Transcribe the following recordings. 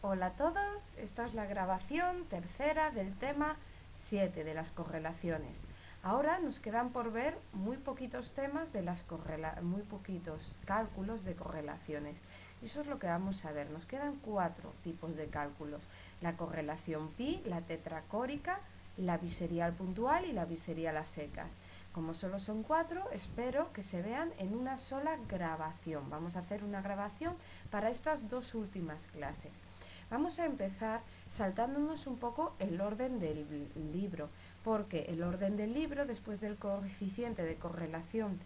Hola a todos, esta es la grabación tercera del tema 7 de las correlaciones. Ahora nos quedan por ver muy poquitos temas de muy poquitos cálculos de correlaciones. Y eso es lo que vamos a ver. Nos quedan 4 tipos de cálculos: la correlación pi, la tetracórica, la biserial puntual y la biserial a secas. Como solo son 4, espero que se vean en una sola grabación. Vamos a hacer una grabación para estas dos últimas clases. Vamos a empezar saltándonos un poco el orden del libro, porque el orden del libro, después del coeficiente de correlación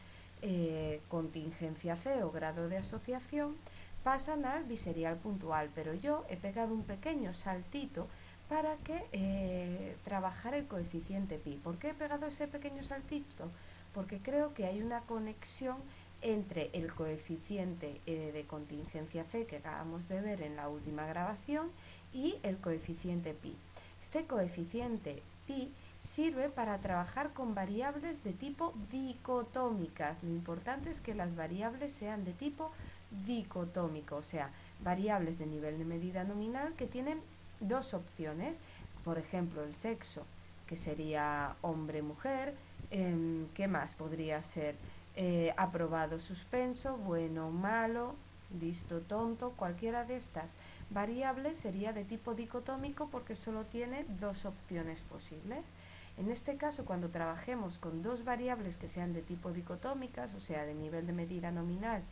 contingencia C o grado de asociación, pasan al biserial puntual, pero yo he pegado un pequeño saltito para que trabajar el coeficiente pi. ¿Por qué he pegado ese pequeño saltito? Porque creo que hay una conexión entre el coeficiente de contingencia C que acabamos de ver en la última grabación y el coeficiente pi. Este coeficiente pi sirve para trabajar con variables de tipo dicotómicas. Lo importante es que las variables sean de tipo dicotómico, o sea, variables de nivel de medida nominal que tienen dos opciones. Por ejemplo, el sexo, que sería hombre-mujer. ¿Qué más podría ser? Aprobado, suspenso, bueno, malo, listo, tonto. Cualquiera de estas variables sería de tipo dicotómico porque solo tiene dos opciones posibles. En este caso, cuando trabajemos con dos variables que sean de tipo dicotómicas, o sea, de nivel de medida nominal,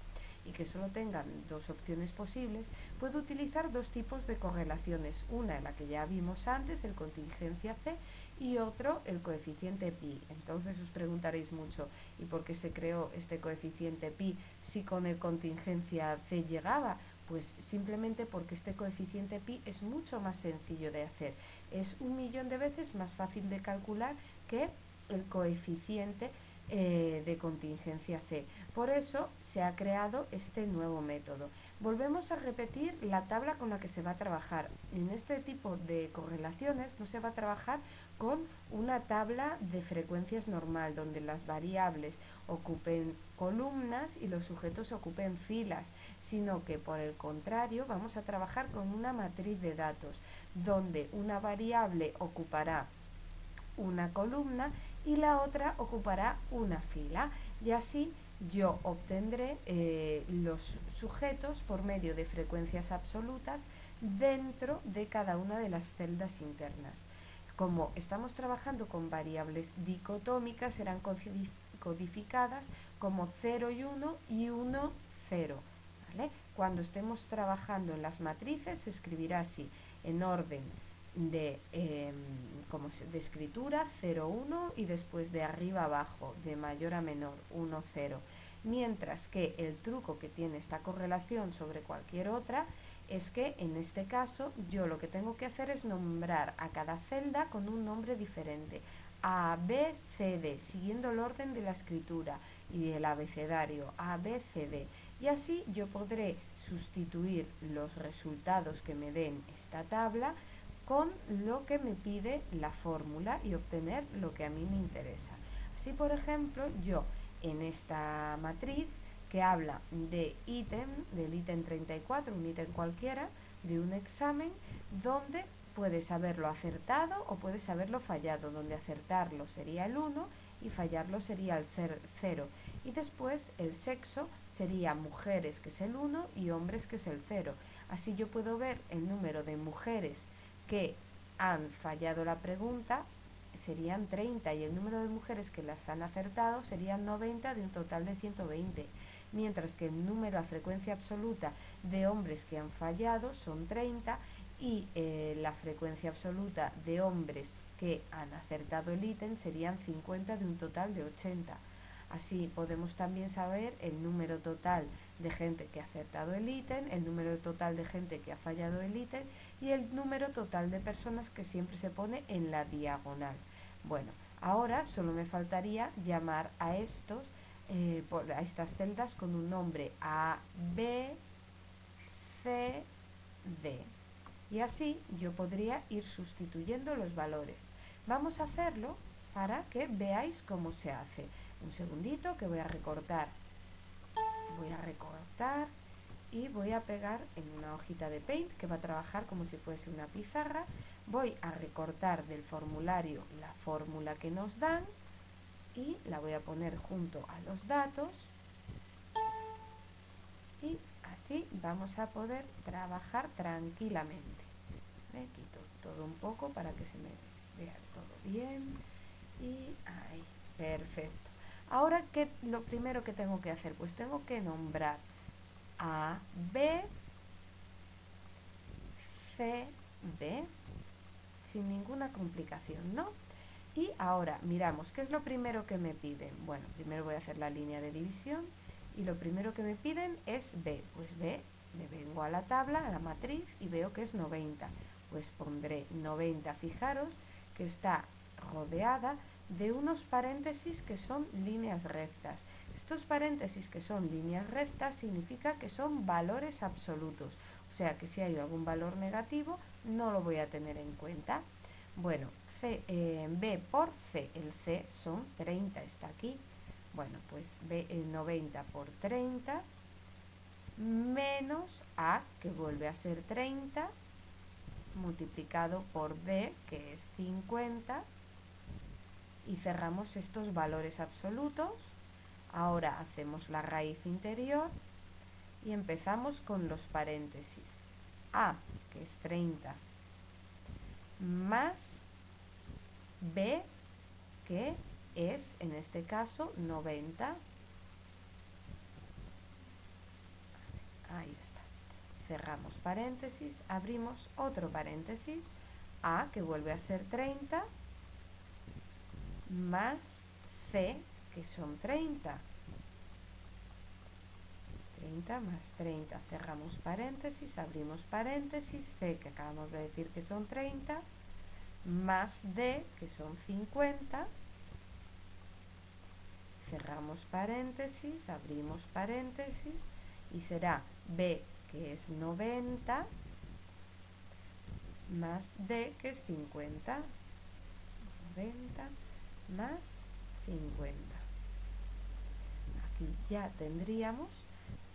y que solo tengan dos opciones posibles, puedo utilizar dos tipos de correlaciones. Una, en la que ya vimos antes, el contingencia C, y otro, el coeficiente pi. Entonces os preguntaréis mucho, ¿y por qué se creó este coeficiente pi si con el contingencia C llegaba? Pues simplemente porque este coeficiente pi es mucho más sencillo de hacer. Es 1.000.000 de veces más fácil de calcular que el coeficiente de contingencia C. Por eso se ha creado este nuevo método. Volvemos a repetir la tabla con la que se va a trabajar. En este tipo de correlaciones no se va a trabajar con una tabla de frecuencias normal, donde las variables ocupen columnas y los sujetos ocupen filas, sino que por el contrario vamos a trabajar con una matriz de datos, donde una variable ocupará una columna y la otra ocupará una fila, y así yo obtendré los sujetos por medio de frecuencias absolutas dentro de cada una de las celdas internas. Como estamos trabajando con variables dicotómicas, serán codificadas como 0 y 1 y 1, 0. ¿Vale? Cuando estemos trabajando en las matrices se escribirá así, en orden de escritura, 0, 1, y después de arriba a abajo, de mayor a menor, 1, 0. Mientras que el truco que tiene esta correlación sobre cualquier otra es que en este caso yo lo que tengo que hacer es nombrar a cada celda con un nombre diferente: A, B, C, D, siguiendo el orden de la escritura y el abecedario: A, B, C, D. Y así yo podré sustituir los resultados que me den esta tabla con lo que me pide la fórmula y obtener lo que a mí me interesa. Así, por ejemplo, yo en esta matriz que habla de ítem, del ítem 34, un ítem cualquiera de un examen, donde puedes haberlo acertado o puedes haberlo fallado, donde acertarlo sería el 1 y fallarlo sería el 0. Y después el sexo sería mujeres, que es el 1, y hombres, que es el 0. Así yo puedo ver el número de mujeres que han fallado la pregunta serían 30, y el número de mujeres que las han acertado serían 90, de un total de 120, mientras que el número a frecuencia absoluta de hombres que han fallado son 30, y la frecuencia absoluta de hombres que han acertado el ítem serían 50, de un total de 80. Así podemos también saber el número total de gente que ha acertado el ítem, el número total de gente que ha fallado el ítem y el número total de personas, que siempre se pone en la diagonal. Bueno, ahora solo me faltaría llamar a a estas celdas con un nombre: A, B, C, D. Y así yo podría ir sustituyendo los valores. Vamos a hacerlo para que veáis cómo se hace. Un segundito que voy a recortar y voy a pegar en una hojita de Paint que va a trabajar como si fuese una pizarra. Voy a recortar del formulario la fórmula que nos dan y la voy a poner junto a los datos y así vamos a poder trabajar tranquilamente. Le quito todo un poco para que se me vea todo bien y ahí, perfecto. Ahora, lo primero que tengo que hacer? Pues tengo que nombrar A, B, C, D, sin ninguna complicación, ¿no? Y ahora miramos, ¿qué es lo primero que me piden? Bueno, primero voy a hacer la línea de división y lo primero que me piden es B. Pues B, me vengo a la tabla, a la matriz y veo que es 90. Pues pondré 90, fijaros que está rodeada de unos paréntesis que son líneas rectas. Estos paréntesis que son líneas rectas significa que son valores absolutos. O sea que si hay algún valor negativo no lo voy a tener en cuenta. Bueno, B por C, el C son 30, está aquí. Bueno, pues B, 90 por 30 menos A, que vuelve a ser 30, multiplicado por D, que es 50, y cerramos estos valores absolutos. Ahora hacemos la raíz interior y empezamos con los paréntesis. A, que es 30, más B, que es, en este caso, 90. Ahí está. Cerramos paréntesis, abrimos otro paréntesis. A, que vuelve a ser 30, más C, que son 30. 30 más 30. Cerramos paréntesis, abrimos paréntesis. C, que acabamos de decir que son 30, más D, que son 50. Cerramos paréntesis, abrimos paréntesis y será B, que es 90, más D, que es 50. 90 más 50. Aquí ya tendríamos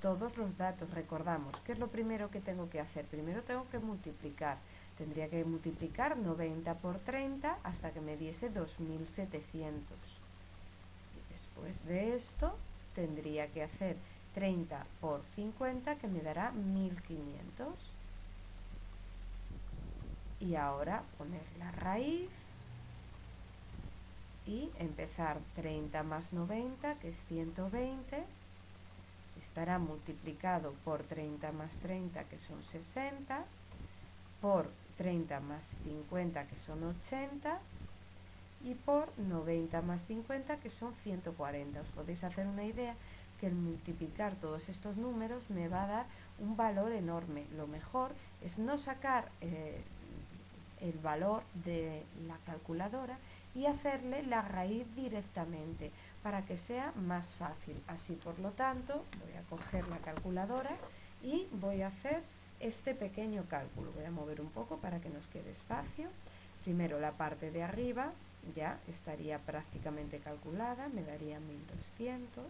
todos los datos. Recordamos, ¿qué es lo primero que tengo que hacer? Primero tengo que multiplicar. Tendría que multiplicar 90 por 30 hasta que me diese 2700. Y después de esto tendría que hacer 30 por 50, que me dará 1500. Y ahora poner la raíz y empezar 30 más 90, que es 120. Estará multiplicado por 30 más 30, que son 60, por 30 más 50, que son 80, y por 90 más 50, que son 140. Os podéis hacer una idea que el multiplicar todos estos números me va a dar un valor enorme. Lo mejor es no sacar el valor de la calculadora y hacerle la raíz directamente para que sea más fácil. Así, por lo tanto, voy a coger la calculadora y voy a hacer este pequeño cálculo. Voy a mover un poco para que nos quede espacio. Primero la parte de arriba ya estaría prácticamente calculada, me daría 1200,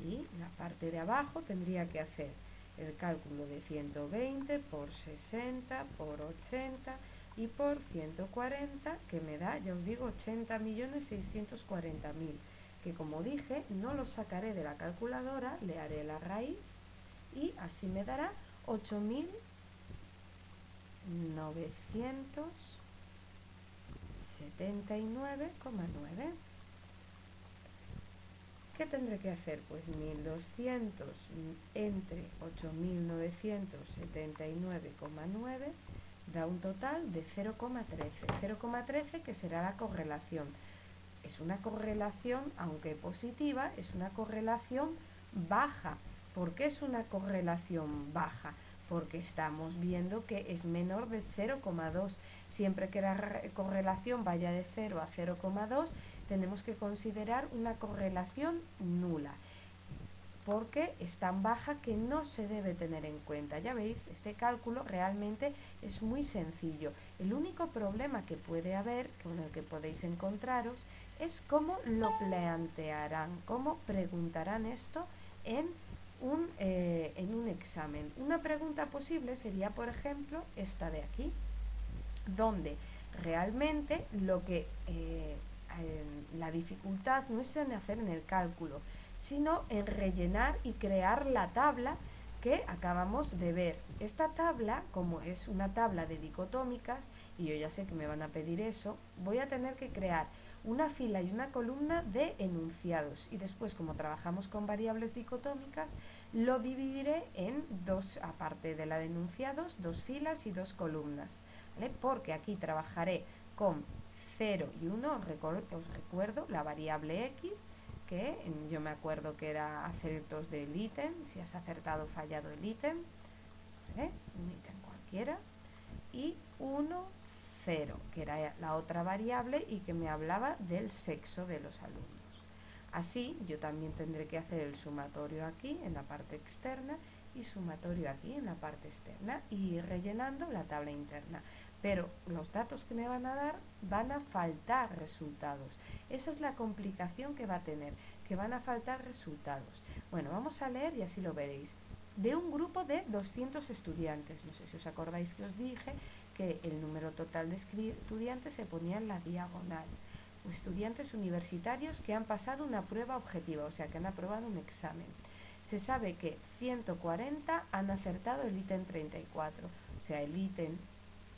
y la parte de abajo tendría que hacer el cálculo de 120 por 60 por 80 y por 140, que me da, ya os digo, 80.640.000, que como dije, no lo sacaré de la calculadora, le haré la raíz y así me dará 8.979,9. ¿Qué tendré que hacer? Pues 1200 entre 8.979,9 da un total de 0,13. 0,13, que será la correlación. Es una correlación, aunque positiva, es una correlación baja. ¿Por qué es una correlación baja? Porque estamos viendo que es menor de 0,2. Siempre que la correlación vaya de 0 a 0,2, tenemos que considerar una correlación nula, porque es tan baja que no se debe tener en cuenta. Ya veis, este cálculo realmente es muy sencillo. El único problema que puede haber, con el que podéis encontraros, es cómo lo plantearán, cómo preguntarán esto en en un examen. Una pregunta posible sería, por ejemplo, esta de aquí, donde realmente la dificultad no es en hacer en el cálculo, sino en rellenar y crear la tabla que acabamos de ver. Esta tabla, como es una tabla de dicotómicas, y yo ya sé que me van a pedir eso, voy a tener que crear una fila y una columna de enunciados, y después, como trabajamos con variables dicotómicas, lo dividiré en dos, aparte de la de enunciados, dos filas y dos columnas, ¿vale? Porque aquí trabajaré con 0 y 1, os recuerdo la variable x, que yo me acuerdo que era aciertos del ítem, si has acertado o fallado el ítem, ¿vale? Un ítem cualquiera, y 1, 0, que era la otra variable y que me hablaba del sexo de los alumnos. Así yo también tendré que hacer el sumatorio aquí en la parte externa y sumatorio aquí en la parte externa y ir rellenando la tabla interna. Pero los datos que me van a dar van a faltar resultados. Esa es la complicación que va a tener, que van a faltar resultados. Bueno, vamos a leer y así lo veréis. De un grupo de 200 estudiantes, no sé si os acordáis que os dije que el número total de estudiantes se ponía en la diagonal. Estudiantes universitarios que han pasado una prueba objetiva, o sea, que han aprobado un examen. Se sabe que 140 han acertado el ítem 34, o sea, el ítem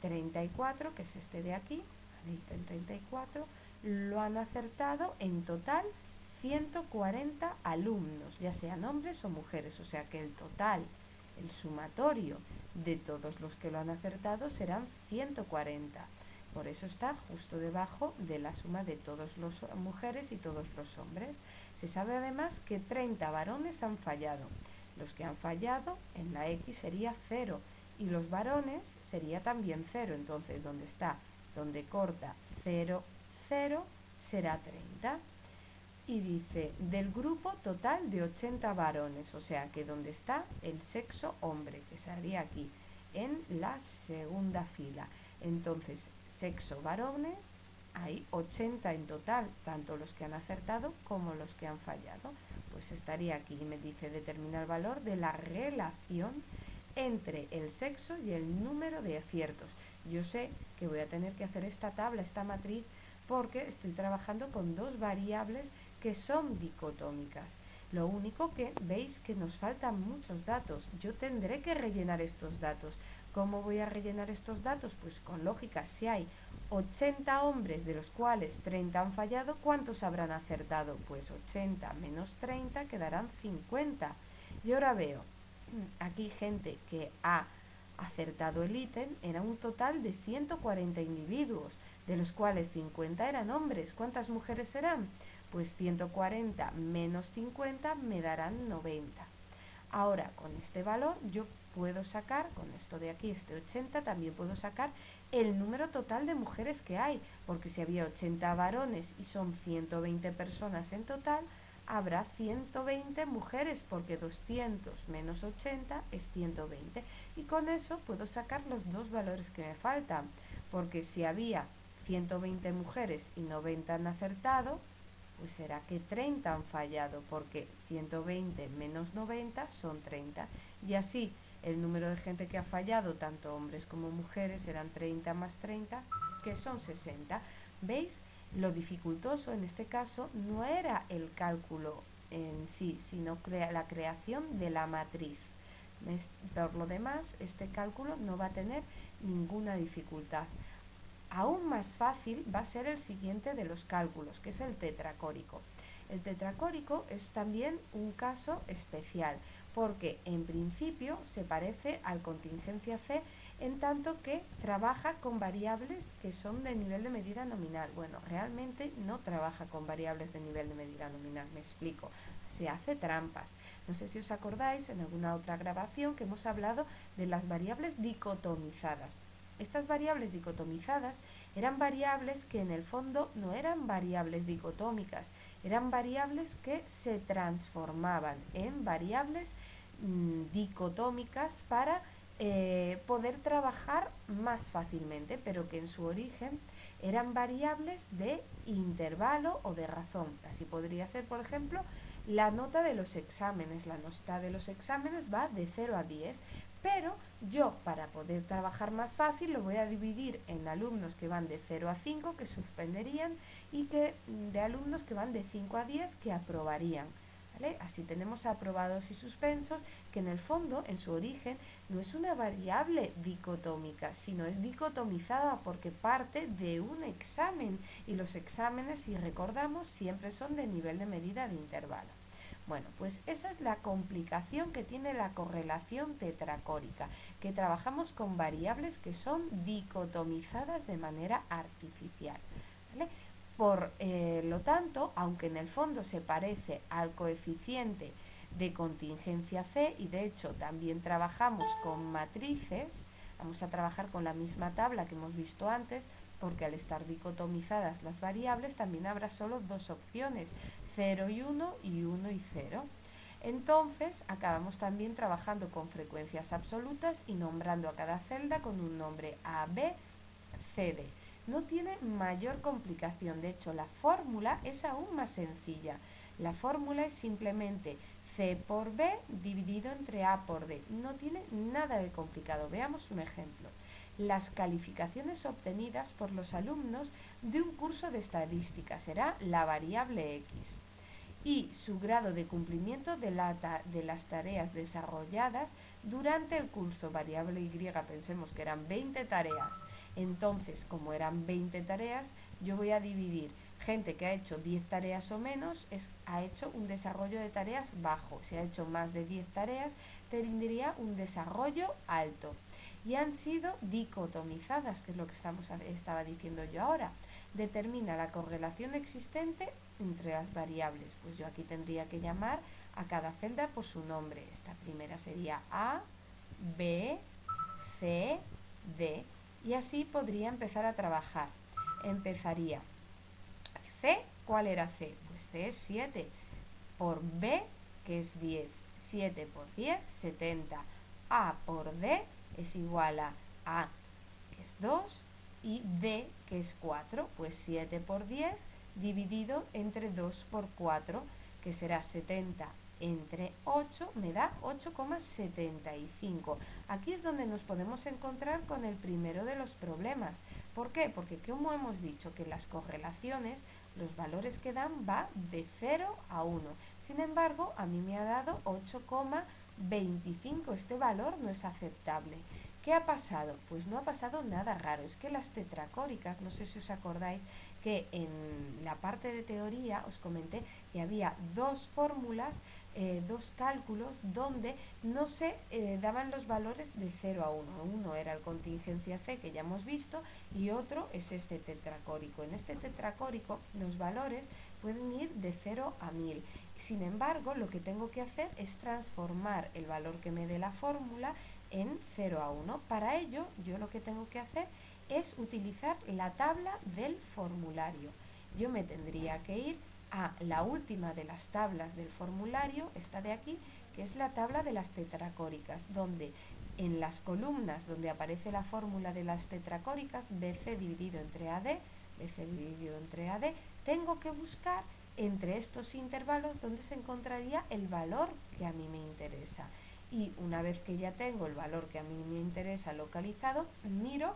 34, que es este de aquí, el ítem 34, lo han acertado en total 140 alumnos, ya sean hombres o mujeres, o sea que el total, el sumatorio de todos los que lo han acertado serán 140. Por eso está justo debajo de la suma de todas las mujeres y todos los hombres. Se sabe además que 30 varones han fallado. Los que han fallado en la X sería 0 y los varones sería también 0. Entonces, donde corta 0, 0 será 30. Y dice, del grupo total de 80 varones, o sea que donde está el sexo hombre, que sería aquí, en la segunda fila. Entonces, sexo varones, hay 80 en total, tanto los que han acertado como los que han fallado. Pues estaría aquí y me dice, determina el valor de la relación entre el sexo y el número de aciertos. Yo sé que voy a tener que hacer esta tabla, esta matriz, porque estoy trabajando con dos variables que son dicotómicas. Lo único que veis que nos faltan muchos datos. Yo tendré que rellenar estos datos. ¿Cómo voy a rellenar estos datos? Pues con lógica, si hay 80 hombres de los cuales 30 han fallado, ¿cuántos habrán acertado? Pues 80 menos 30 quedarán 50. Y ahora veo aquí gente que ha acertado el ítem, era un total de 140 individuos, de los cuales 50 eran hombres. ¿Cuántas mujeres serán? Pues 140 menos 50 me darán 90. Ahora, con este valor yo puedo sacar, con esto de aquí, este 80, también puedo sacar el número total de mujeres que hay, porque si había 80 varones y son 120 personas en total, habrá 120 mujeres, porque 200 menos 80 es 120. Y con eso puedo sacar los dos valores que me faltan, porque si había 120 mujeres y 90 han acertado, pues será que 30 han fallado, porque 120 menos 90 son 30. Y así el número de gente que ha fallado, tanto hombres como mujeres, eran 30 más 30, que son 60. ¿Veis? Lo dificultoso en este caso no era el cálculo en sí, sino la creación de la matriz. Por lo demás, este cálculo no va a tener ninguna dificultad. Aún más fácil va a ser el siguiente de los cálculos, que es el tetracórico. El tetracórico es también un caso especial, porque en principio se parece al contingencia C, en tanto que trabaja con variables que son de nivel de medida nominal. Bueno, realmente no trabaja con variables de nivel de medida nominal, me explico. Se hace trampas. No sé si os acordáis en alguna otra grabación que hemos hablado de las variables dicotomizadas. Estas variables dicotomizadas eran variables que en el fondo no eran variables dicotómicas, eran variables que se transformaban en variables dicotómicas para poder trabajar más fácilmente, pero que en su origen eran variables de intervalo o de razón. Así podría ser, por ejemplo, La nota de los exámenes, la nota de los exámenes va de 0 a 10, pero yo, para poder trabajar más fácil, lo voy a dividir en alumnos que van de 0 a 5, que suspenderían, y de alumnos que van de 5 a 10, que aprobarían. ¿Vale? Así tenemos aprobados y suspensos, que en el fondo, en su origen, no es una variable dicotómica, sino es dicotomizada porque parte de un examen, y los exámenes, si recordamos, siempre son de nivel de medida de intervalo. Bueno, pues esa es la complicación que tiene la correlación tetracórica, que trabajamos con variables que son dicotomizadas de manera artificial, ¿vale? Por lo tanto, aunque en el fondo se parece al coeficiente de contingencia C, y de hecho también trabajamos con matrices, vamos a trabajar con la misma tabla que hemos visto antes, porque al estar dicotomizadas las variables también habrá solo dos opciones, 0 y 1 y 1 y 0. Entonces acabamos también trabajando con frecuencias absolutas y nombrando a cada celda con un nombre A, B, C, D. No tiene mayor complicación, de hecho la fórmula es aún más sencilla. La fórmula es simplemente C por B dividido entre A por D. No tiene nada de complicado. Veamos un ejemplo. Las calificaciones obtenidas por los alumnos de un curso de estadística será la variable X, y su grado de cumplimiento de las tareas desarrolladas durante el curso, variable Y, pensemos que eran 20 tareas. Entonces, como eran 20 tareas, yo voy a dividir gente que ha hecho 10 tareas o menos, ha hecho un desarrollo de tareas bajo. Si ha hecho más de 10 tareas, tendría un desarrollo alto. Y han sido dicotomizadas, que es lo que estaba diciendo yo ahora. Determina la correlación existente entre las variables. Pues yo aquí tendría que llamar a cada celda por su nombre. Esta primera sería A, B, C, D. Y así podría empezar a trabajar. Empezaría C, ¿cuál era C? Pues C es 7 por B, que es 10. 7 por 10, 70. A por D es igual a A, que es 2, y D, que es 4. Pues 7 por 10 dividido entre 2 por 4, que será 70 entre 8, me da 8,75. Aquí es donde nos podemos encontrar con el primero de los problemas. ¿Por qué? Porque como hemos dicho que las correlaciones, los valores que dan va de 0 a 1. Sin embargo, a mí me ha dado 8,25. Este valor no es aceptable. ¿Qué ha pasado? Pues no ha pasado nada raro. Es que las tetracóricas, no sé si os acordáis que en la parte de teoría os comenté que había dos fórmulas, dos cálculos donde no se daban los valores de 0 a 1. Uno era el contingencia C, que ya hemos visto, y otro es este tetracórico. En este tetracórico los valores pueden ir de 0 a 1000. Sin embargo, lo que tengo que hacer es transformar el valor que me dé la fórmula en 0 a 1. Para ello, yo lo que tengo que hacer es utilizar la tabla del formulario. Yo me tendría que ir a la última de las tablas del formulario, esta de aquí, que es la tabla de las tetracóricas, donde en las columnas donde aparece la fórmula de las tetracóricas, BC dividido entre AD, BC dividido entre AD, tengo que buscar entre estos intervalos donde se encontraría el valor que a mí me interesa. Y una vez que ya tengo el valor que a mí me interesa localizado, miro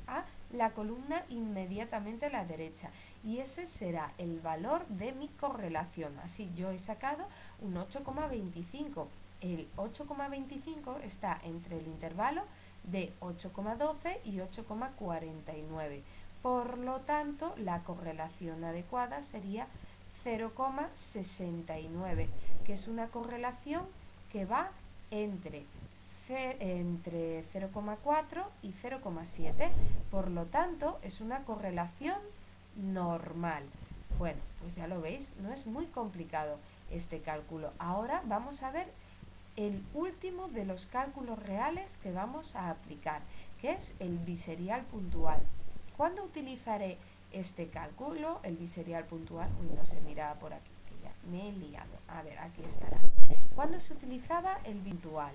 a la columna inmediatamente a la derecha, y ese será el valor de mi correlación. Así yo he sacado un 8,25. El 8,25 está entre el intervalo de 8,12 y 8,49. Por lo tanto, la correlación adecuada sería 0,69, que es una correlación que va entre 0,4 y 0,7. Por lo tanto, es una correlación normal. Bueno, pues ya lo veis, no es muy complicado este cálculo. Ahora vamos a ver el último de los cálculos reales que vamos a aplicar, que es el biserial puntual. ¿Cuándo utilizaré este cálculo, el biserial puntual? Uy, no se miraba por aquí, que ya me he liado. A ver, aquí estará. ¿Cuándo se utilizaba el puntual?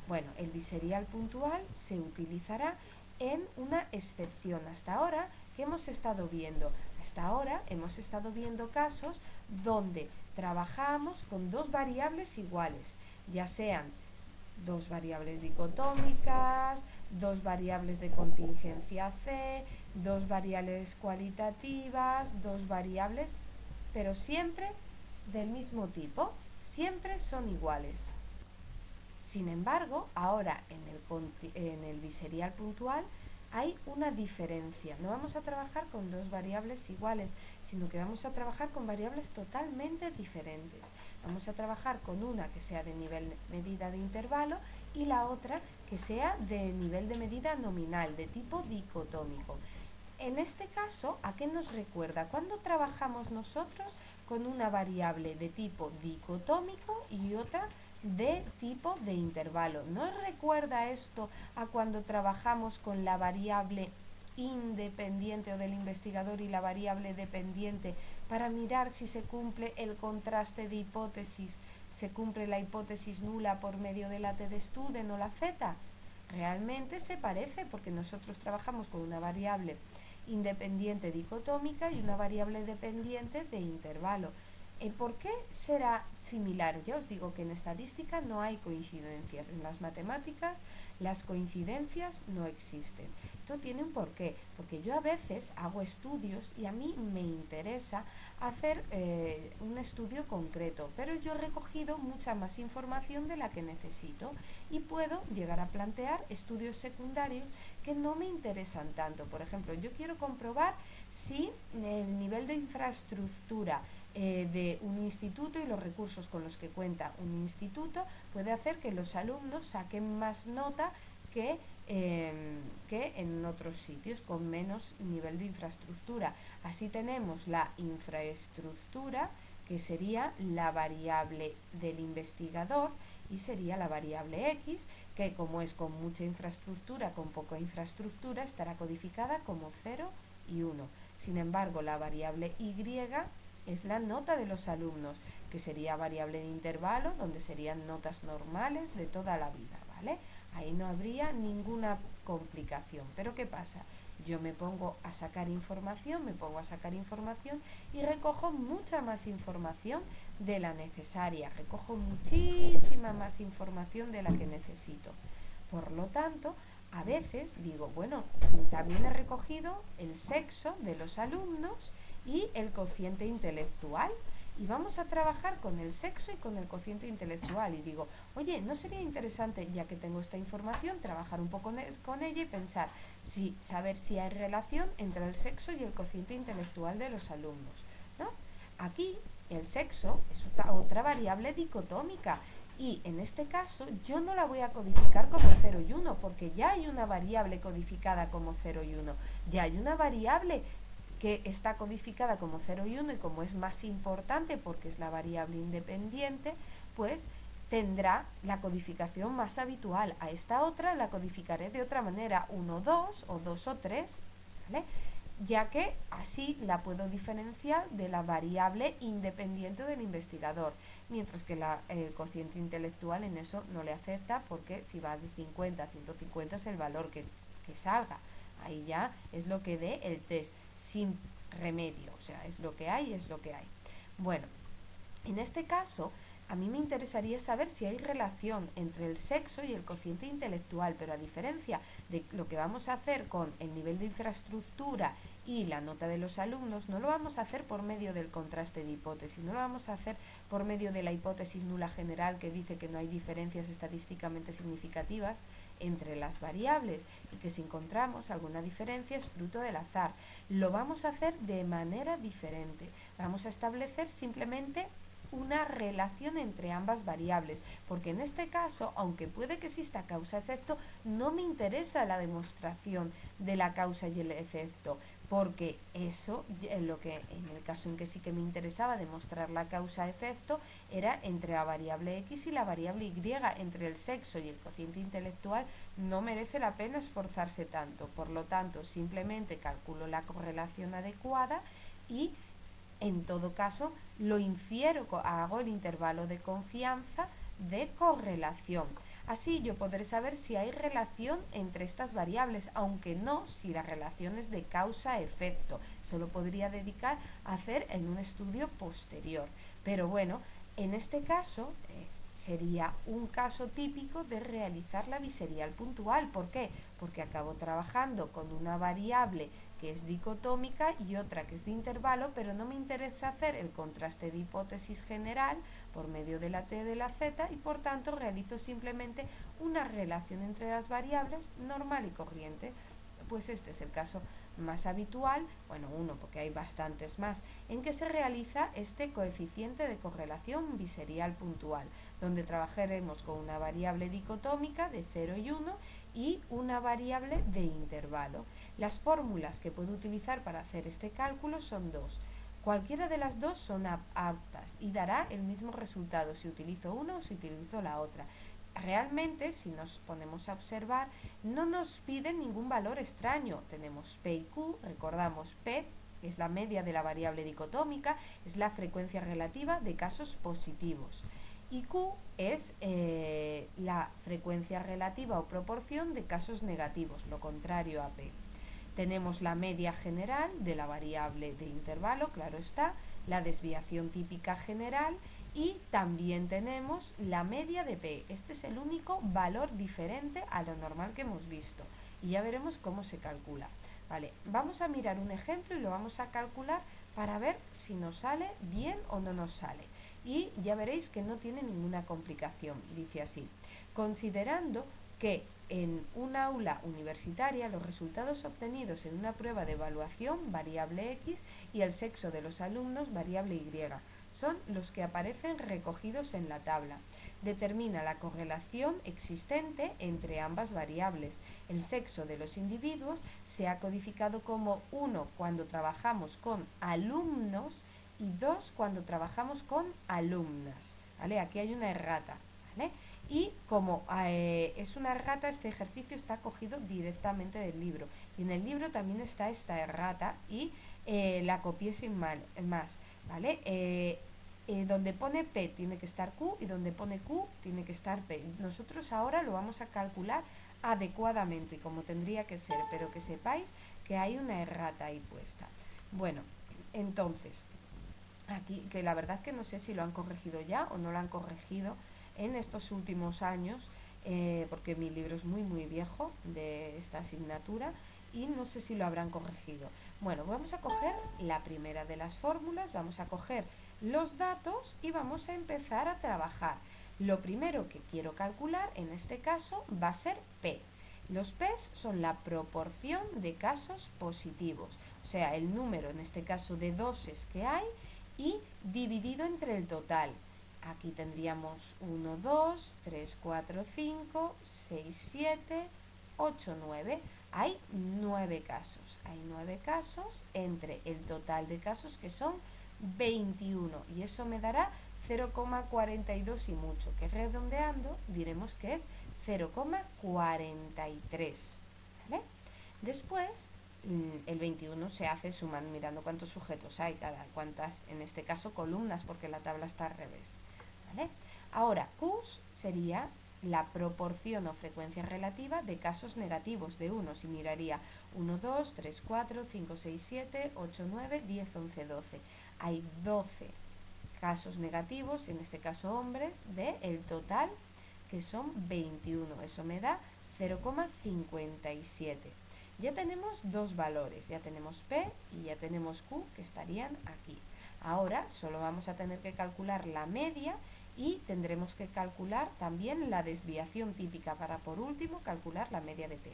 Bueno, el biserial puntual se utilizará en una excepción. Hasta ahora, ¿qué hemos estado viendo? Hasta ahora hemos estado viendo casos donde trabajamos con dos variables iguales, ya sean dos variables dicotómicas, dos variables de contingencia C, dos variables cualitativas, dos variables, pero siempre del mismo tipo, siempre son iguales. Sin embargo, ahora en el biserial puntual hay una diferencia. No vamos a trabajar con dos variables iguales, sino que vamos a trabajar con variables totalmente diferentes. Vamos a trabajar con una que sea de nivel de medida de intervalo y la otra que sea de nivel de medida nominal, de tipo dicotómico. En este caso, ¿a qué nos recuerda? Cuando trabajamos nosotros con una variable de tipo dicotómico y otra de tipo de intervalo. ¿No recuerda esto a cuando trabajamos con la variable independiente o del investigador y la variable dependiente para mirar si se cumple el contraste de hipótesis, se cumple la hipótesis nula por medio de la T de Student o la Z? Realmente se parece porque nosotros trabajamos con una variable independiente dicotómica y una variable dependiente de intervalo. ¿Por qué será similar? Ya os digo que en estadística no hay coincidencias. En las matemáticas las coincidencias no existen. Esto tiene un porqué, porque yo a veces hago estudios y a mí me interesa hacer un estudio concreto, pero yo he recogido mucha más información de la que necesito y puedo llegar a plantear estudios secundarios que no me interesan tanto. Por ejemplo, yo quiero comprobar si el nivel de infraestructura de un instituto y los recursos con los que cuenta un instituto puede hacer que los alumnos saquen más nota que en otros sitios con menos nivel de infraestructura. Así tenemos la infraestructura, que sería la variable del investigador, y sería la variable X, que como es con mucha infraestructura, con poca infraestructura, estará codificada como 0 y 1. Sin embargo, la variable Y es la nota de los alumnos, que sería variable de intervalo, donde serían notas normales de toda la vida, ¿vale? Ahí no habría ninguna complicación. Pero ¿qué pasa? Yo me pongo a sacar información y recojo mucha más información de la necesaria, recojo muchísima más información de la que necesito. Por lo tanto, a veces digo, bueno, también he recogido el sexo de los alumnos y el cociente intelectual, y vamos a trabajar con el sexo y con el cociente intelectual, y digo, oye, ¿no sería interesante, ya que tengo esta información, trabajar un poco con ella y pensar, saber si hay relación entre el sexo y el cociente intelectual de los alumnos, ¿no? Aquí el sexo es otra variable dicotómica, y en este caso yo no la voy a codificar como 0 y 1, porque ya hay una variable codificada como 0 y 1, ya hay una variable que está codificada como 0 y 1, y como es más importante porque es la variable independiente, pues tendrá la codificación más habitual. A esta otra la codificaré de otra manera, 1, 2 o 2 o 3, ¿vale? Ya que así la puedo diferenciar de la variable independiente del investigador, mientras que el cociente intelectual en eso no le afecta, porque si va de 50 a 150 es el valor que salga. Ahí ya es lo que dé el test, sin remedio, o sea, es lo que hay, es lo que hay. Bueno, en este caso, a mí me interesaría saber si hay relación entre el sexo y el cociente intelectual, pero a diferencia de lo que vamos a hacer con el nivel de infraestructura y la nota de los alumnos, no lo vamos a hacer por medio del contraste de hipótesis, no lo vamos a hacer por medio de la hipótesis nula general, que dice que no hay diferencias estadísticamente significativas entre las variables y que si encontramos alguna diferencia es fruto del azar. Lo vamos a hacer de manera diferente. Vamos a establecer simplemente una relación entre ambas variables, porque en este caso, aunque puede que exista causa-efecto, no me interesa la demostración de la causa y el efecto, porque eso, lo que en el caso en que sí que me interesaba demostrar la causa-efecto, era entre la variable X y la variable Y. Entre el sexo y el cociente intelectual no merece la pena esforzarse tanto, por lo tanto simplemente calculo la correlación adecuada y en todo caso lo infiero, hago el intervalo de confianza de correlación. Así yo podré saber si hay relación entre estas variables, aunque no si la relación es de causa-efecto. Eso lo podría dedicar a hacer en un estudio posterior. Pero bueno, en este caso sería un caso típico de realizar la biserial puntual. ¿Por qué? Porque acabo trabajando con una variable que es dicotómica y otra que es de intervalo, pero no me interesa hacer el contraste de hipótesis general por medio de la t de la z y por tanto realizo simplemente una relación entre las variables normal y corriente. Pues este es el caso más habitual, bueno, uno porque hay bastantes más, en que se realiza este coeficiente de correlación biserial puntual, donde trabajaremos con una variable dicotómica de 0 y 1 y una variable de intervalo. Las fórmulas que puedo utilizar para hacer este cálculo son dos. Cualquiera de las dos son aptas y dará el mismo resultado si utilizo una o si utilizo la otra. Realmente, si nos ponemos a observar, no nos piden ningún valor extraño. Tenemos P y Q, recordamos P es la media de la variable dicotómica, es la frecuencia relativa de casos positivos. Y Q es la frecuencia relativa o proporción de casos negativos, lo contrario a P. Tenemos la media general de la variable de intervalo, claro está, la desviación típica general y también tenemos la media de P. Este es el único valor diferente a lo normal que hemos visto y ya veremos cómo se calcula. Vale, vamos a mirar un ejemplo y lo vamos a calcular para ver si nos sale bien o no nos sale. Y ya veréis que no tiene ninguna complicación, dice así. Considerando que en un aula universitaria los resultados obtenidos en una prueba de evaluación, variable X, y el sexo de los alumnos, variable Y, son los que aparecen recogidos en la tabla. Determina la correlación existente entre ambas variables. El sexo de los individuos se ha codificado como 1 cuando trabajamos con alumnos y 2 cuando trabajamos con alumnas. ¿Vale? Aquí hay una errata. ¿Vale? Y como es una errata, este ejercicio está cogido directamente del libro. Y en el libro también está esta errata y la copié sin más. ¿Vale? Donde pone P tiene que estar Q y donde pone Q tiene que estar P. Nosotros ahora lo vamos a calcular adecuadamente y como tendría que ser, pero que sepáis que hay una errata ahí puesta. Bueno, entonces, aquí, que la verdad que no sé si lo han corregido ya o no lo han corregido en estos últimos años, porque mi libro es muy viejo de esta asignatura y no sé si lo habrán corregido. Bueno, vamos a coger la primera de las fórmulas, vamos a coger los datos y vamos a empezar a trabajar. Lo primero que quiero calcular en este caso va a ser P. Los P's son la proporción de casos positivos, o sea, el número en este caso de doses que hay y dividido entre el total. Aquí tendríamos 1, 2, 3, 4, 5, 6, 7, 8, 9. Hay 9 casos. Hay 9 casos entre el total de casos que son 21. Y eso me dará 0,42 y mucho, que redondeando diremos que es 0,43. ¿Vale? Después, el 21 se hace sumando, mirando cuántos sujetos hay, cuántas, en este caso, columnas, porque la tabla está al revés. ¿Vale? Ahora, Q sería la proporción o frecuencia relativa de casos negativos de 1. Si miraría 1, 2, 3, 4, 5, 6, 7, 8, 9, 10, 11, 12. Hay 12 casos negativos, en este caso hombres, del total que son 21. Eso me da 0,57. Ya tenemos dos valores, ya tenemos P y ya tenemos Q que estarían aquí. Ahora solo vamos a tener que calcular la media y tendremos que calcular también la desviación típica para, por último, calcular la media de P.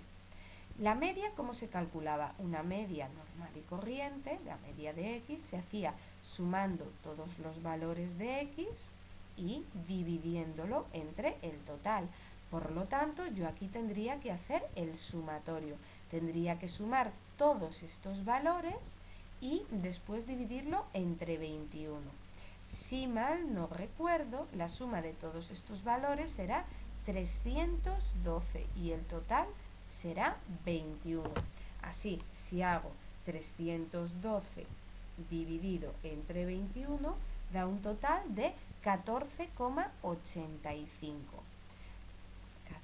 La media, ¿cómo se calculaba? Una media normal y corriente, la media de X, se hacía sumando todos los valores de X y dividiéndolo entre el total. Por lo tanto, yo aquí tendría que hacer el sumatorio. Tendría que sumar todos estos valores y después dividirlo entre 21. Si mal no recuerdo, la suma de todos estos valores será 312 y el total será 21. Así, si hago 312 dividido entre 21, da un total de 14,85.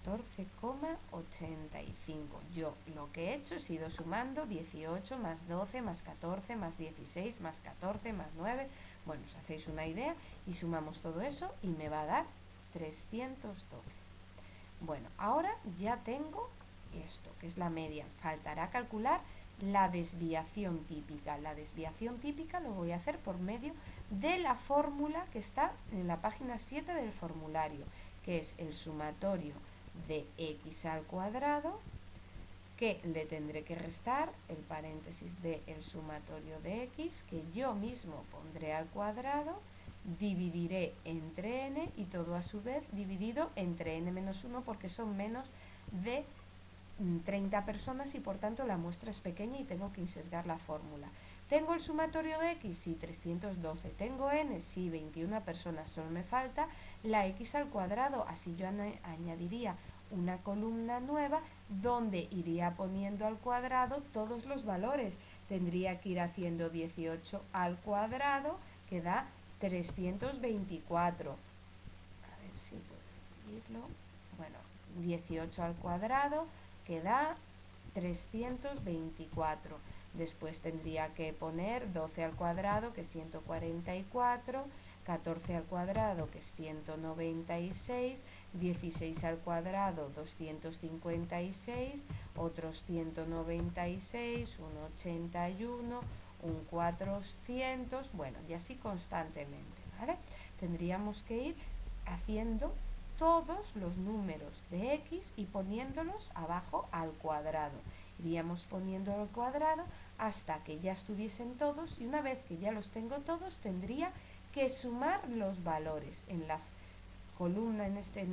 14,85. Yo lo que he hecho es ido sumando 18 más 12 más 14 más 16 más 14 más 9. Bueno, os hacéis una idea y sumamos todo eso y me va a dar 312. Bueno, ahora ya tengo esto, que es la media. Faltará calcular la desviación típica. La desviación típica lo voy a hacer por medio de la fórmula que está en la página 7 del formulario, que es el sumatorio de x al cuadrado, que le tendré que restar el paréntesis del sumatorio de x, que yo mismo pondré al cuadrado, dividiré entre n y todo a su vez dividido entre n menos 1 porque son menos de 30 personas y por tanto la muestra es pequeña y tengo que insesgar la fórmula. ¿Tengo el sumatorio de x? Sí, 312. ¿Tengo n? Sí, 21 personas. Solo me falta la x al cuadrado. Así yo añadiría una columna nueva donde iría poniendo al cuadrado todos los valores. Tendría que ir haciendo 18 al cuadrado, que da 324. A ver si puedo escribirlo. Bueno, 18 al cuadrado, que da 324. Después tendría que poner 12 al cuadrado, que es 144, 14 al cuadrado, que es 196, 16 al cuadrado, 256, otros 196, un 81, un 400, bueno, y así constantemente, ¿vale? Tendríamos que ir haciendo todos los números de x y poniéndolos abajo al cuadrado. Iríamos poniendo al cuadrado hasta que ya estuviesen todos y una vez que ya los tengo todos tendría que sumar los valores en la columna, en este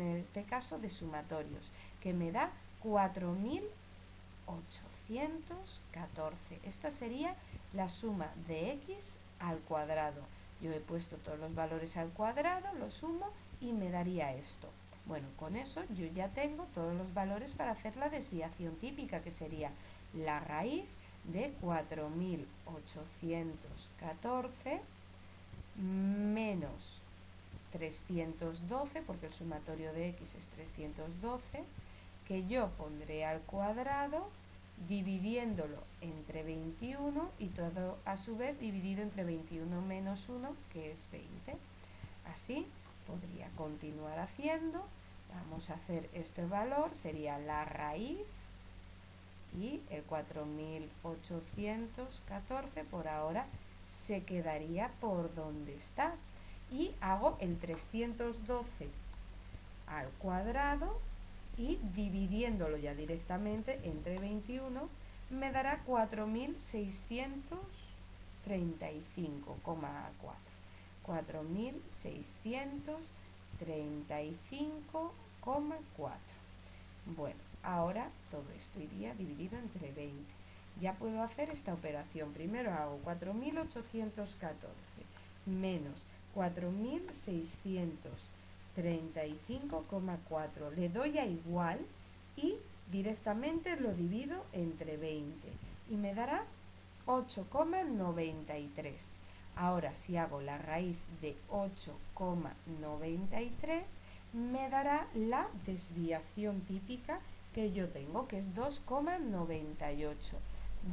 caso de sumatorios, que me da 4.814. Esta sería la suma de x al cuadrado. Yo he puesto todos los valores al cuadrado, lo sumo y me daría esto. Bueno, con eso yo ya tengo todos los valores para hacer la desviación típica, que sería la raíz de 4.814 menos 312, porque el sumatorio de x es 312, que yo pondré al cuadrado dividiéndolo entre 21 y todo a su vez dividido entre 21 menos 1, que es 20. Así podría continuar haciendo. Vamos a hacer este valor, sería la raíz y el 4.814 por ahora se quedaría por donde está. Y hago el 312 al cuadrado y dividiéndolo ya directamente entre 21 me dará 4.635,4. 4.635,4. Bueno, ahora todo esto iría dividido entre 20. Ya puedo hacer esta operación. Primero hago 4.814 menos 4.635,4. Le doy a igual y directamente lo divido entre 20 y me dará 8,93. Ahora si hago la raíz de 8,93 me dará la desviación típica que yo tengo, que es 2,98.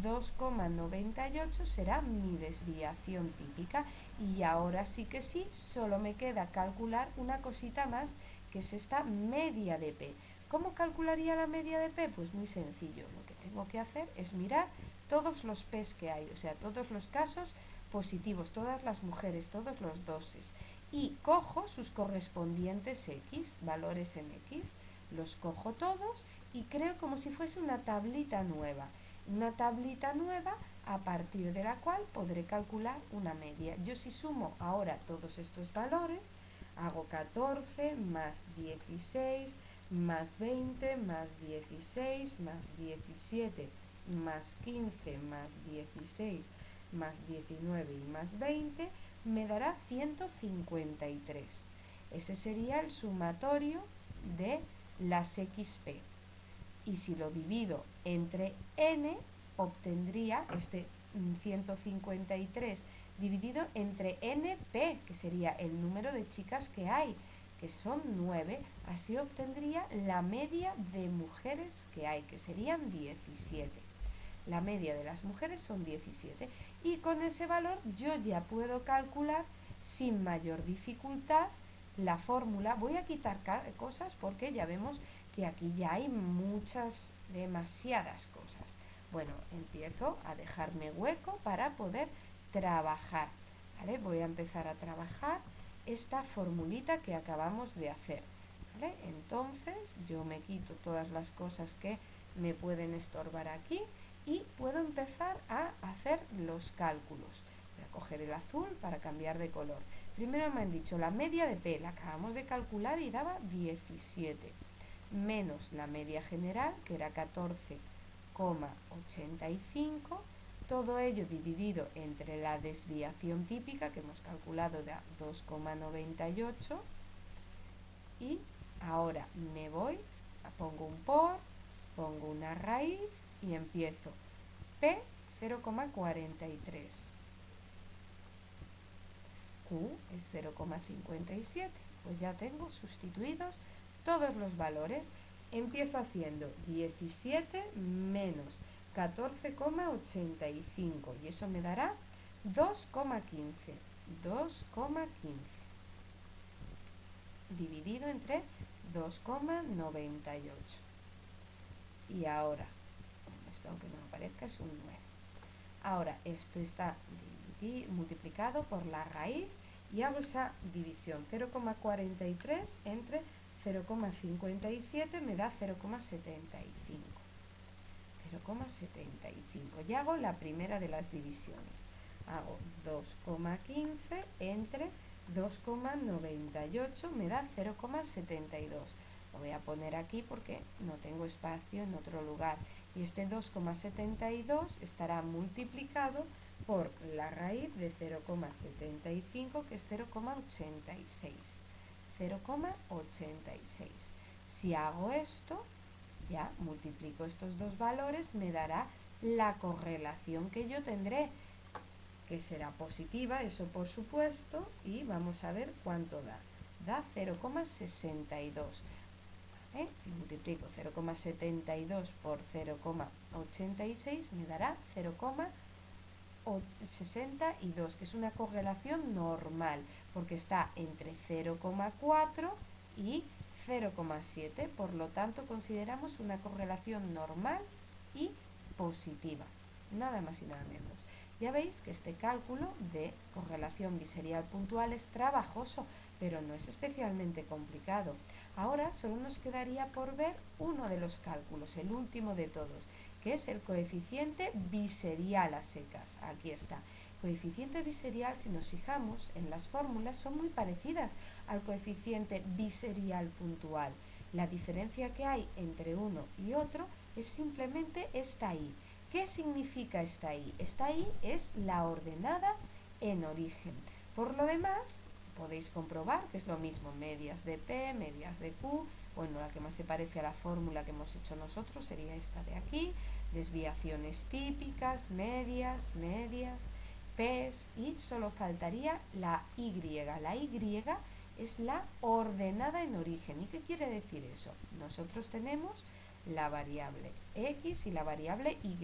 2,98 será mi desviación típica y ahora sí que sí, solo me queda calcular una cosita más, que es esta media de P. ¿Cómo calcularía la media de P? Pues muy sencillo, lo que tengo que hacer es mirar todos los P's que hay, o sea, todos los casos positivos, todas las mujeres, todos los doses, y cojo sus correspondientes X, valores en X, los cojo todos y creo como si fuese una tablita nueva a partir de la cual podré calcular una media. Yo si sumo ahora todos estos valores, hago 14 más 16 más 20 más 16 más 17 más 15 más 16 más 19 y más 20 me dará 153. Ese sería el sumatorio de las XP. Y si lo divido entre n, obtendría este 153 dividido entre NP, que sería el número de chicas que hay, que son 9, así obtendría la media de mujeres que hay, que serían 17. La media de las mujeres son 17 y con ese valor yo ya puedo calcular sin mayor dificultad la fórmula. Voy a quitar cosas porque ya vemos que aquí ya hay demasiadas cosas. Bueno, empiezo a dejarme hueco para poder trabajar, ¿vale? Voy a empezar a trabajar esta formulita que acabamos de hacer, ¿vale? Entonces yo me quito todas las cosas que me pueden estorbar aquí y puedo empezar a hacer los cálculos. Voy a coger el azul para cambiar de color. Primero me han dicho la media de P, la acabamos de calcular y daba 17, menos la media general, que era 14,85, todo ello dividido entre la desviación típica, que hemos calculado de 2,98, y ahora me voy, pongo un por, pongo una raíz y empiezo. P 0,43, Q es 0,57, pues ya tengo sustituidos todos los valores. Empiezo haciendo 17 menos 14,85 y eso me dará 2,15 dividido entre 2,98. Y ahora, esto aunque no aparezca es un 9. Ahora esto está multiplicado por la raíz y hago esa división. 0,43 entre 0,57 me da 0,75. 0,75. Y hago la primera de las divisiones. Hago 2,15 entre 2,98 me da 0,72. Lo voy a poner aquí porque no tengo espacio en otro lugar. Y este 2,72 estará multiplicado por la raíz de 0,75, que es 0,86. 0,86. Si hago esto, ya multiplico estos dos valores, me dará la correlación que yo tendré, que será positiva, eso por supuesto, y vamos a ver cuánto da. Da 0,62. Si multiplico 0,72 por 0,86 me dará 0,62, que es una correlación normal, porque está entre 0,4 y 0,7, por lo tanto consideramos una correlación normal y positiva, nada más y nada menos. Ya veis que este cálculo de correlación biserial puntual es trabajoso, pero no es especialmente complicado. Ahora solo nos quedaría por ver uno de los cálculos, el último de todos, que es el coeficiente biserial a secas. Aquí está. Coeficiente biserial, si nos fijamos en las fórmulas, son muy parecidas al coeficiente biserial puntual. La diferencia que hay entre uno y otro es simplemente esta I. ¿Qué significa esta I? Esta I es la ordenada en origen. Por lo demás, podéis comprobar que es lo mismo, medias de P, medias de Q. Bueno, la que más se parece a la fórmula que hemos hecho nosotros sería esta de aquí, desviaciones típicas, medias, P's, y solo faltaría la Y. La Y es la ordenada en origen. ¿Y qué quiere decir eso? Nosotros tenemos la variable X y la variable Y.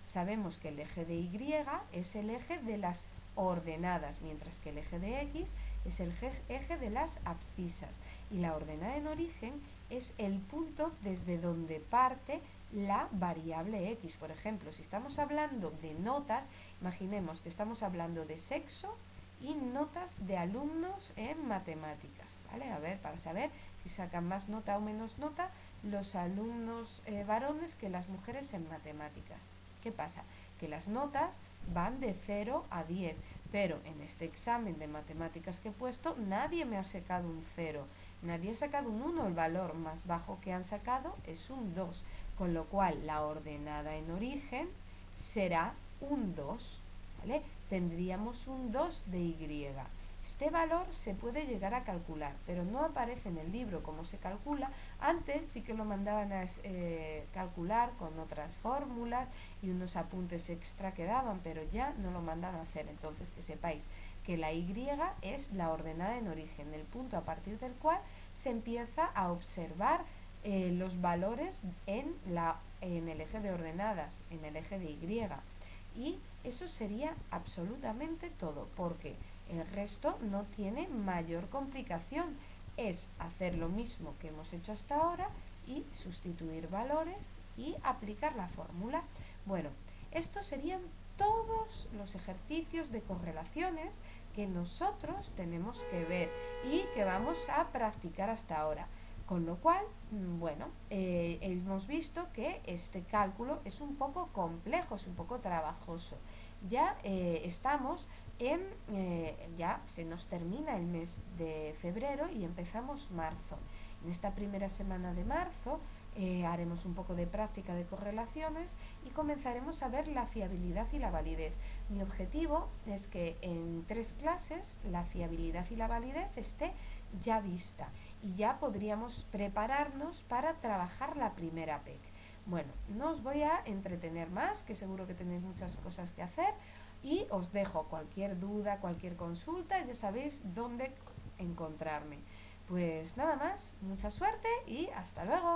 Sabemos que el eje de Y es el eje de las ordenadas, mientras que el eje de X es el eje de las abscisas. Y la ordenada en origen es el punto desde donde parte la variable X. Por ejemplo, si estamos hablando de notas, imaginemos que estamos hablando de sexo y notas de alumnos en matemáticas, ¿vale? A ver, para saber si sacan más nota o menos nota los alumnos varones que las mujeres en matemáticas. ¿Qué pasa? Que las notas van de 0 a 10, pero en este examen de matemáticas que he puesto nadie me ha sacado un 0, nadie ha sacado un 1, el valor más bajo que han sacado es un 2, con lo cual la ordenada en origen será un 2, ¿vale? Tendríamos un 2 de Y. Este valor se puede llegar a calcular, pero no aparece en el libro cómo se calcula. Antes sí que lo mandaban a calcular con otras fórmulas y unos apuntes extra que daban, pero ya no lo mandan a hacer. Entonces, que sepáis que la Y es la ordenada en origen, el punto a partir del cual se empieza a observar los valores en el eje de ordenadas, en el eje de Y. Y eso sería absolutamente todo, porque el resto no tiene mayor complicación. Es hacer lo mismo que hemos hecho hasta ahora y sustituir valores y aplicar la fórmula. Bueno, estos serían todos los ejercicios de correlaciones que nosotros tenemos que ver y que vamos a practicar hasta ahora. Con lo cual, bueno, hemos visto que este cálculo es un poco complejo, es un poco trabajoso. Ya estamos ya se nos termina el mes de febrero y empezamos marzo. En esta primera semana de marzo haremos un poco de práctica de correlaciones y comenzaremos a ver la fiabilidad y la validez. Mi objetivo es que en 3 clases la fiabilidad y la validez esté ya vista y ya podríamos prepararnos para trabajar la primera PEC. Bueno, no os voy a entretener más, que seguro que tenéis muchas cosas que hacer, y os dejo cualquier duda, cualquier consulta, ya sabéis dónde encontrarme. Pues nada más, mucha suerte y hasta luego.